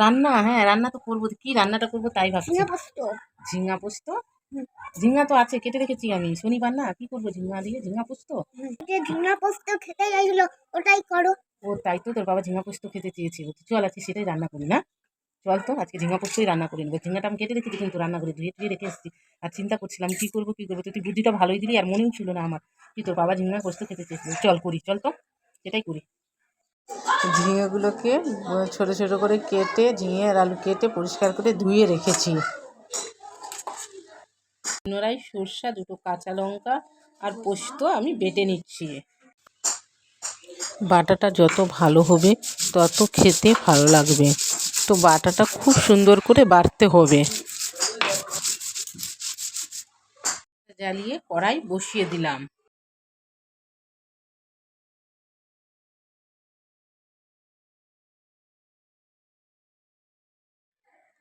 রান্না, হ্যাঁ রান্না তো করবো। কি রান্নাটা করবো তাই ভাবছি। ঝিঙা পোস্ত। ঝিঙা তো আছে, কেটে রেখেছি আমি। শনিবার না, কি করবো ঝিঙা দিয়ে? ঝিঙা পোস্ত। ঝিঙা পোস্ত খেতে চাইছিল, ওটাই করো। ও তাই তো, তোর বাবা ঝিঙা পোস্ত খেতে চেয়েছিল। চল আজকে সেটাই রান্না করি না? চল তো আজকে ঝিঙা পোস্তই রান্না করে নেবো। ঝিঙাটা আমি কেটে রেখেছি, কিন্তু রান্না করে ধুয়ে রেখে এসেছি। আর চিন্তা করছিলাম কি করবো কি করবো, তুই বুদ্ধিটা ভালোই দিলি, আর মনেও ছিল না আমার কি তোর বাবা ঝিঙা পোস্ত খেতে চেয়েছিল। চল করি, চল তো সেটাই করি। ঝিঙেগুলোকে ছোট ছোট করে কেটে, ঝিঙে আর আলু কেটে পরিষ্কার করে ধুয়ে রেখেছি। পুনরায় সরষা, দুটো কাঁচা লঙ্কা আর পোস্ত আমি বেটে নিচ্ছি। বাটাটা যত ভালো হবে তত খেতে ভালো লাগবে, তো বাটাটা খুব সুন্দর করে বাটতে হবে। জ্বালিয়ে কড়াই বসিয়ে দিলাম।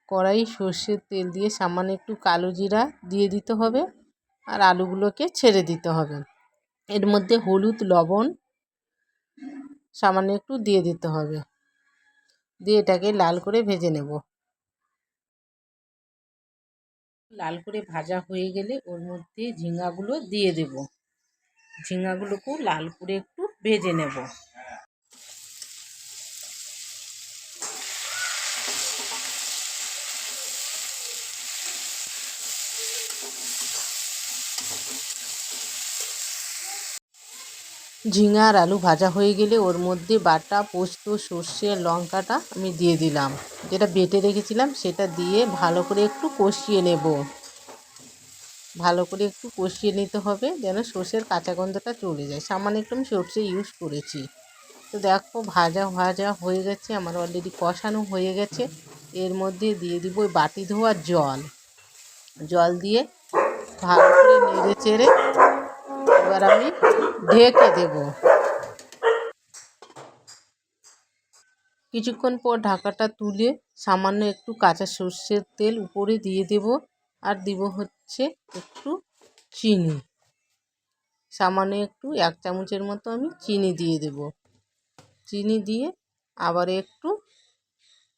কড়াই সর্ষের তেল দিয়ে সামান্য একটু কালো জিরা দিয়ে দিতে হবে, আর আলুগুলোকে ছেড়ে দিতে হবে। এর মধ্যে হলুদ, লবণ সামান্য একটু দিয়ে দিতে হবে, দিয়ে এটাকে লাল করে ভেজে নেব। লাল করে ভাজা হয়ে গেলে ওর মধ্যে ঝিঙাগুলো দিয়ে দেব। ঝিঙাগুলোকেও লাল করে একটু ভেজে নেব। ঝিঙা আর আলু ভাজা হয়ে গেলে ওর মধ্যে বাটা পোস্ত, সর্ষে, লঙ্কাটা আমি দিয়ে দিলাম, যেটা বেটে রেখেছিলাম সেটা দিয়ে ভালো করে একটু কষিয়ে নেব। ভালো করে একটু কষিয়ে নিতে হবে যেন সর্ষের কাঁচা গন্ধটা চলে যায়। সামান্য একটু আমি সর্ষে ইউজ করেছি। তো দেখো ভাজা ভাজা হয়ে গেছে, আমার অলরেডি কষানো হয়ে গেছে। এর মধ্যে দিয়ে দিব ওই বাটি ধোয়া জল। জল দিয়ে ভালো করে নেড়ে চেড়ে এবার আমি ঢেকে দেব। কিছুক্ষণ পর ঢাকাটা তুলে সামান্য একটু কাঁচা সর্ষের তেল উপরে দিয়ে দেব, আর দিব হচ্ছে একটু চিনি। সামান্য একটু 1 চামচের মতো আমি চিনি দিয়ে দেব। চিনি দিয়ে আবার একটু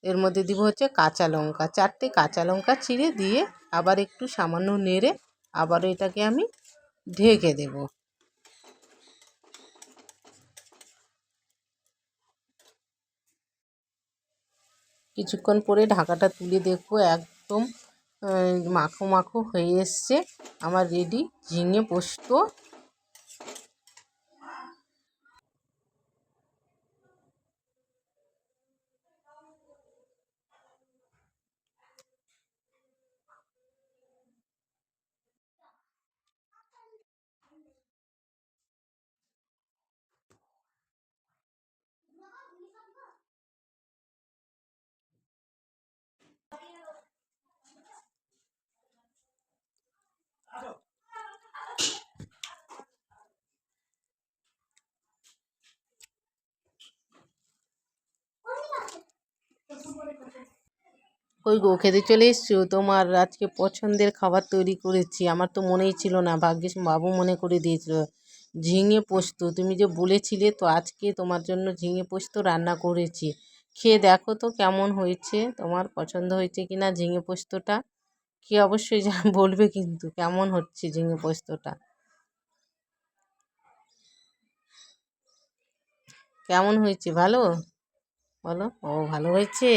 এর মধ্যে দিব হচ্ছে কাঁচা লঙ্কা, 4টে কাঁচা লঙ্কা ছিঁড়ে দিয়ে আবার একটু সামান্য নেড়ে আবার এটাকে আমি ঢেকে দেব। কিছুক্ষণ পরে ঢাকাটা তুলে দেখবো একদম মাখো মাখো হয়ে এসছে আমার রেডি ঝিঙে পোস্ত। ওই গো খেতে চলে এসছো? তোমার আজকে পছন্দের খাবার তৈরি করেছি, আমার তো মনেই ছিল না, ভাগ্যিস বাবু মনে করে দিয়েছিল। ঝিঙে পোস্ত, তুমি যে বলেছিলে, তো আজকে তোমার জন্য ঝিঙে পোস্ত রান্না করেছি। খেয়ে দেখো তো কেমন হয়েছে, তোমার পছন্দ হয়েছে কি না ঝিঙে পোস্তটা। খেয়ে অবশ্যই বলবে কিন্তু কেমন হচ্ছে ঝিঙে পোস্তটা। কেমন হয়েছে? ভালো? বলো। ও ভালো হয়েছে।